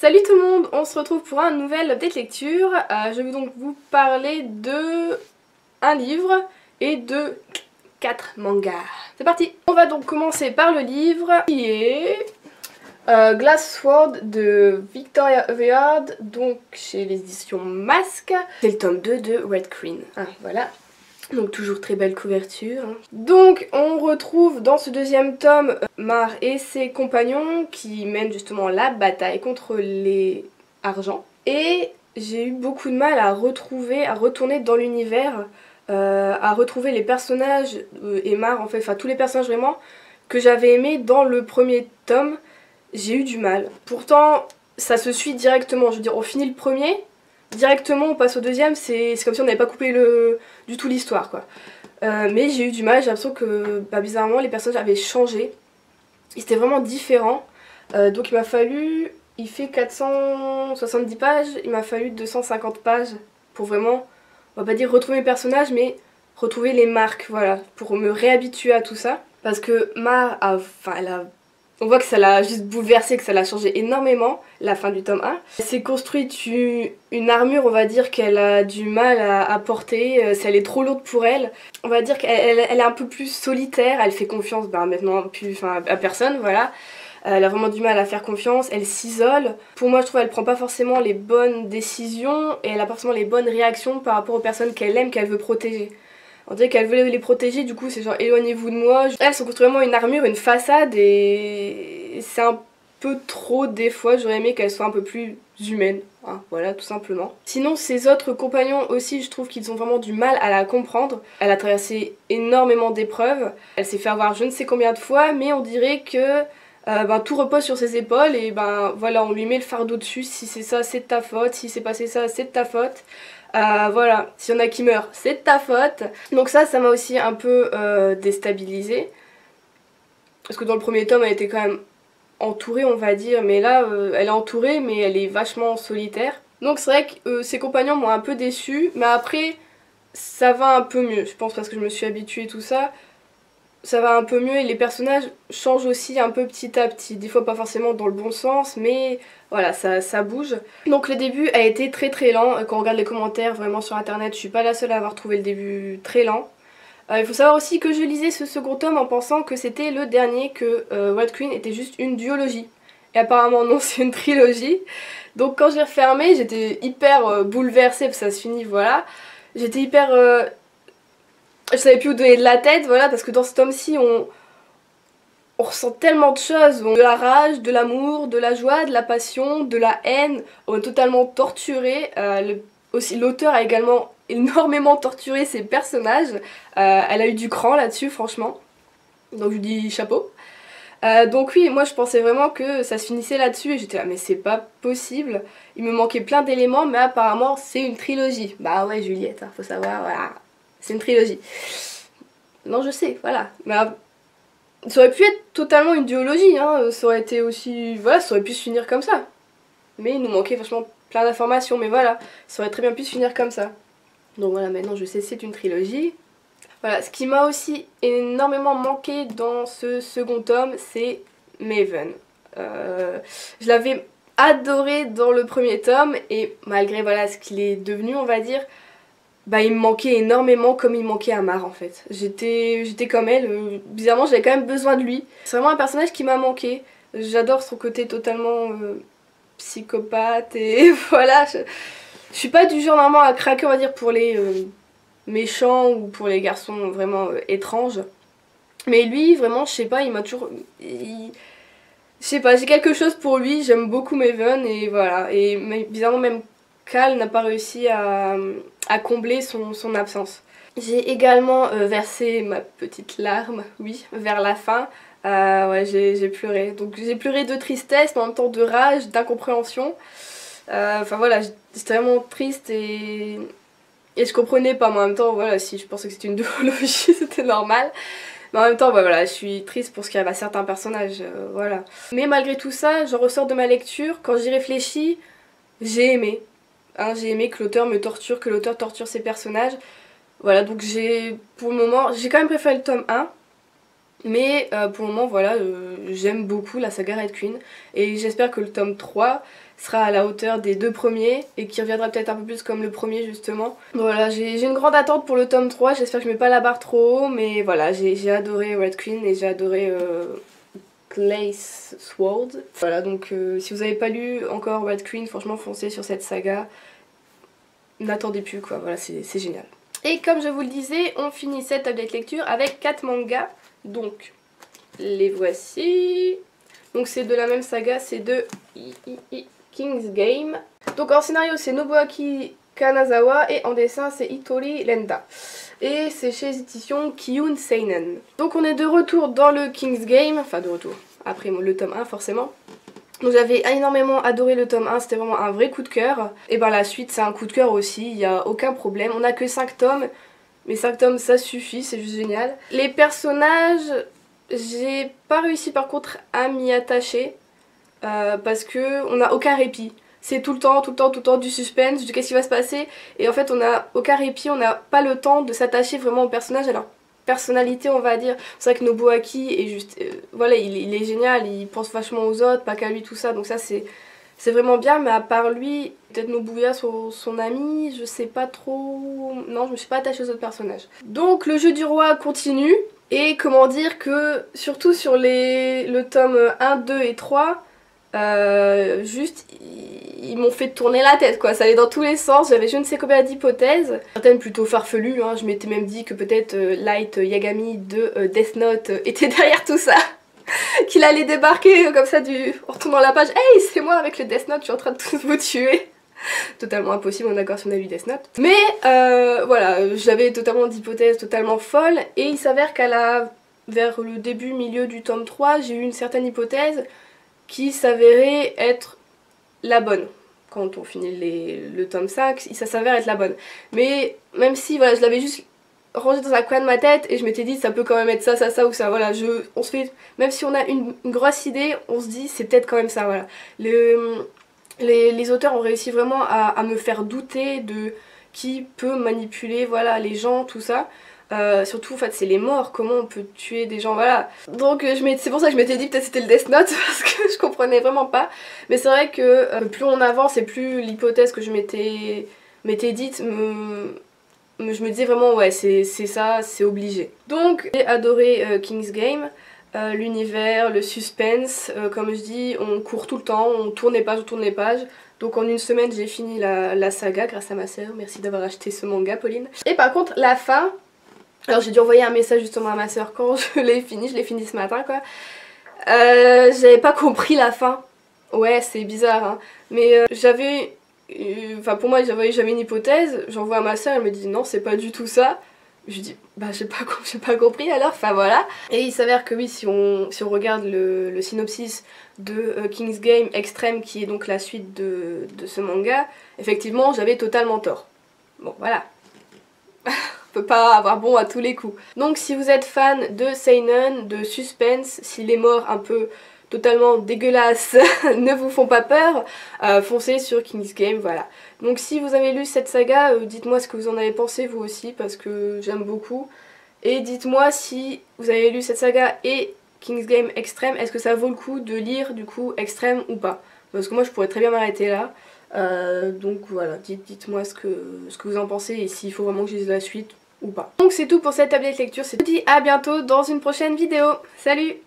Salut tout le monde, on se retrouve pour un nouvel update lecture. Je vais donc vous parler de un livre et de 4 mangas. C'est parti. On va donc commencer par le livre qui est Glass Sword de Victoria Aveyard, donc chez les éditions Masque. C'est le tome 2 de Red Queen. Voilà. Donc toujours très belle couverture. Donc on retrouve dans ce deuxième tome Mar et ses compagnons qui mènent justement la bataille contre les argents. Et j'ai eu beaucoup de mal à retourner dans l'univers, à retrouver les personnages et Mar en fait, enfin tous les personnages vraiment que j'avais aimés dans le premier tome. J'ai eu du mal. Pourtant ça se suit directement, je veux dire on finit le premier. Directement on passe au deuxième, c'est comme si on n'avait pas coupé du tout l'histoire quoi. Mais j'ai eu du mal, j'ai l'impression que bizarrement les personnages avaient changé. Ils étaient vraiment différents. Donc il m'a fallu, il fait 470 pages, il m'a fallu 250 pages pour vraiment, on va pas dire retrouver mes personnages, mais retrouver les marques, voilà, pour me réhabituer à tout ça. Parce que Mar, on voit que ça l'a juste bouleversé, que ça l'a changé énormément, la fin du tome 1. Elle s'est construite une armure, on va dire, qu'elle a du mal à porter, si elle est trop lourde pour elle. On va dire qu'elle est un peu plus solitaire, elle fait confiance maintenant à personne, voilà. Elle a vraiment du mal à faire confiance, elle s'isole. Pour moi, je trouve qu'elle prend pas forcément les bonnes décisions et elle a pas forcément les bonnes réactions par rapport aux personnes qu'elle aime, qu'elle veut protéger. On dirait qu'elle veut les protéger, du coup c'est genre éloignez-vous de moi. Elles sont construites vraiment une armure, une façade et c'est un peu trop des fois, j'aurais aimé qu'elles soient un peu plus humaines. Voilà, tout simplement. Sinon ses autres compagnons aussi, je trouve qu'ils ont vraiment du mal à la comprendre. Elle a traversé énormément d'épreuves, elle s'est fait avoir je ne sais combien de fois, mais on dirait que tout repose sur ses épaules et voilà, on lui met le fardeau dessus. Si c'est ça, c'est de ta faute, si c'est passé ça, c'est de ta faute. Voilà, s'il y en a qui meurent, c'est de ta faute. Donc ça m'a aussi un peu déstabilisée. Parce que dans le premier tome, elle était quand même entourée, on va dire. Mais là, elle est entourée, mais elle est vachement solitaire. Donc c'est vrai que ses compagnons m'ont un peu déçue. Mais après, ça va un peu mieux. Je pense parce que je me suis habituée et tout ça. Ça va un peu mieux et les personnages changent aussi un peu petit à petit. Des fois pas forcément dans le bon sens, mais voilà, ça bouge. Donc le début a été très très lent. Quand on regarde les commentaires vraiment sur internet, je suis pas la seule à avoir trouvé le début très lent. Il faut savoir aussi que je lisais ce second tome en pensant que c'était le dernier, que Red Queen était juste une duologie. Et apparemment non, c'est une trilogie. Donc quand je l'ai refermé, j'étais hyper bouleversée parce que ça se finit, voilà. J'étais hyper... je savais plus où donner de la tête, voilà, parce que dans ce tome-ci, on ressent tellement de choses. De la rage, de l'amour, de la joie, de la passion, de la haine. On est totalement torturé. Aussi, l'auteur a également énormément torturé ses personnages. Elle a eu du cran là-dessus, franchement. Donc je lui dis chapeau. Donc oui, moi je pensais vraiment que ça se finissait là-dessus et j'étais là, mais c'est pas possible. Il me manquait plein d'éléments, mais apparemment c'est une trilogie. Bah ouais, Juliette, faut savoir, voilà. C'est une trilogie. Non, je sais, voilà. Mais ça aurait pu être totalement une duologie, hein. Ça aurait été aussi... Voilà, ça aurait pu se finir comme ça. Mais il nous manquait vachement plein d'informations, mais voilà. Ça aurait très bien pu se finir comme ça. Donc voilà, maintenant je sais, c'est une trilogie. Voilà, ce qui m'a aussi énormément manqué dans ce second tome, c'est Maven. Je l'avais adoré dans le premier tome, et malgré voilà ce qu'il est devenu, on va dire... il me manquait énormément comme il manquait à Mar en fait. J'étais comme elle, bizarrement j'avais quand même besoin de lui. C'est vraiment un personnage qui m'a manqué. J'adore son côté totalement psychopathe et voilà. Je suis pas du genre normalement à craquer on va dire pour les méchants ou pour les garçons vraiment étranges. Mais lui vraiment je sais pas, il m'a toujours... Je sais pas, j'ai quelque chose pour lui, j'aime beaucoup Maven et voilà. Et bizarrement même Cal n'a pas réussi à combler son absence. J'ai également versé ma petite larme, oui, vers la fin. Ouais, j'ai pleuré. Donc j'ai pleuré de tristesse, mais en même temps de rage, d'incompréhension. Enfin voilà, j'étais vraiment triste et je comprenais pas. Mais en même temps, voilà, si je pensais que c'était une duologie, c'était normal. Mais en même temps, voilà, je suis triste pour ce qui arrive à certains personnages, voilà. Mais malgré tout ça, je ressors de ma lecture, quand j'y réfléchis, j'ai aimé. J'ai aimé que l'auteur me torture, que l'auteur torture ses personnages. Voilà, donc pour le moment, j'ai quand même préféré le tome 1. Mais pour le moment voilà, j'aime beaucoup la saga Red Queen et j'espère que le tome 3 sera à la hauteur des 2 premiers et qui reviendra peut-être un peu plus comme le premier justement. Voilà, j'ai une grande attente pour le tome 3, j'espère que je mets pas la barre trop haut, mais voilà, j'ai adoré Red Queen et j'ai adoré Glace Sword. Voilà, donc si vous n'avez pas lu encore Red Queen, franchement foncez sur cette saga. N'attendez plus quoi, voilà, c'est génial. Et comme je vous le disais, on finit cette update lecture avec 4 mangas. Donc, les voici. Donc c'est de la même saga, c'est de King's Game. Donc en scénario c'est Nobuaki Kanazawa et en dessin c'est Hitori Lenda. Et c'est chez les éditions Kiyun Seinen. Donc on est de retour dans le King's Game, enfin de retour, après le tome 1 forcément. Donc j'avais énormément adoré le tome 1, c'était vraiment un vrai coup de cœur. Et ben la suite c'est un coup de cœur aussi, il n'y a aucun problème. On a que 5 tomes, mais 5 tomes ça suffit, c'est juste génial. Les personnages, j'ai pas réussi par contre à m'y attacher parce que on n'a aucun répit. C'est tout le temps du suspense, du qu'est-ce qui va se passer. Et en fait on n'a aucun répit, on n'a pas le temps de s'attacher vraiment aux personnages. Alors personnalité on va dire, c'est vrai que Nobuaki est juste, voilà il est génial, il pense vachement aux autres, pas qu'à lui tout ça, donc ça c'est vraiment bien, mais à part lui, peut-être Nobuya son ami, je sais pas trop, non je me suis pas attachée aux autres personnages. Donc le jeu du roi continue, et comment dire que surtout sur le tome 1, 2 et 3, juste ils m'ont fait tourner la tête quoi, ça allait dans tous les sens, j'avais je ne sais combien d'hypothèses, certaines plutôt farfelues, hein. Je m'étais même dit que peut-être Light Yagami de Death Note était derrière tout ça, qu'il allait débarquer comme ça en retournant la page, hey c'est moi avec le Death Note, je suis en train de tous vous tuer. Totalement impossible, on est d'accord si on a lu Death Note. Mais voilà, j'avais totalement d'hypothèses totalement folles, et il s'avère vers le début, milieu du tome 3, j'ai eu une certaine hypothèse qui s'avérait être la bonne. Quand on finit le tome 5, ça s'avère être la bonne. Mais même si voilà, je l'avais juste rangé dans un coin de ma tête et je m'étais dit ça peut quand même être ça, ça, ça ou ça. Voilà, on se fait, même si on a une grosse idée, on se dit c'est peut-être quand même ça. Voilà. Les auteurs ont réussi vraiment à me faire douter de qui peut manipuler voilà, les gens, tout ça. Surtout en fait c'est les morts, comment on peut tuer des gens, voilà. Donc c'est pour ça que je m'étais dit peut-être c'était le Death Note parce que je comprenais vraiment pas. Mais c'est vrai que plus on avance et plus l'hypothèse que je m'étais dite je me disais vraiment ouais c'est ça, c'est obligé. Donc j'ai adoré King's Game. L'univers, le suspense, comme je dis, on court tout le temps, on tourne les pages, donc en une semaine j'ai fini la saga grâce à ma soeur, merci d'avoir acheté ce manga Pauline. Et par contre la fin, alors j'ai dû envoyer un message justement à ma soeur quand je l'ai fini ce matin quoi. J'avais pas compris la fin, ouais c'est bizarre hein, mais j'avais, enfin pour moi j'avais une hypothèse, j'envoie à ma soeur, elle me dit non c'est pas du tout ça. Je dis bah j'ai pas compris alors, enfin voilà. Et il s'avère que oui, si on regarde le synopsis de King's Game Extreme, qui est donc la suite de ce manga, effectivement j'avais totalement tort. Bon voilà. On peut pas avoir bon à tous les coups. Donc si vous êtes fan de seinen, de suspense, si les morts un peu totalement dégueulasses ne vous font pas peur, foncez sur King's Game, voilà. Donc si vous avez lu cette saga, dites-moi ce que vous en avez pensé vous aussi, parce que j'aime beaucoup. Et dites-moi si vous avez lu cette saga et King's Game Extreme, est-ce que ça vaut le coup de lire du coup Extreme ou pas? Parce que moi je pourrais très bien m'arrêter là. Donc voilà, dites-moi ce que vous en pensez et s'il faut vraiment que je lise la suite ou pas. Donc c'est tout pour cette update lecture, je vous dis à bientôt dans une prochaine vidéo. Salut!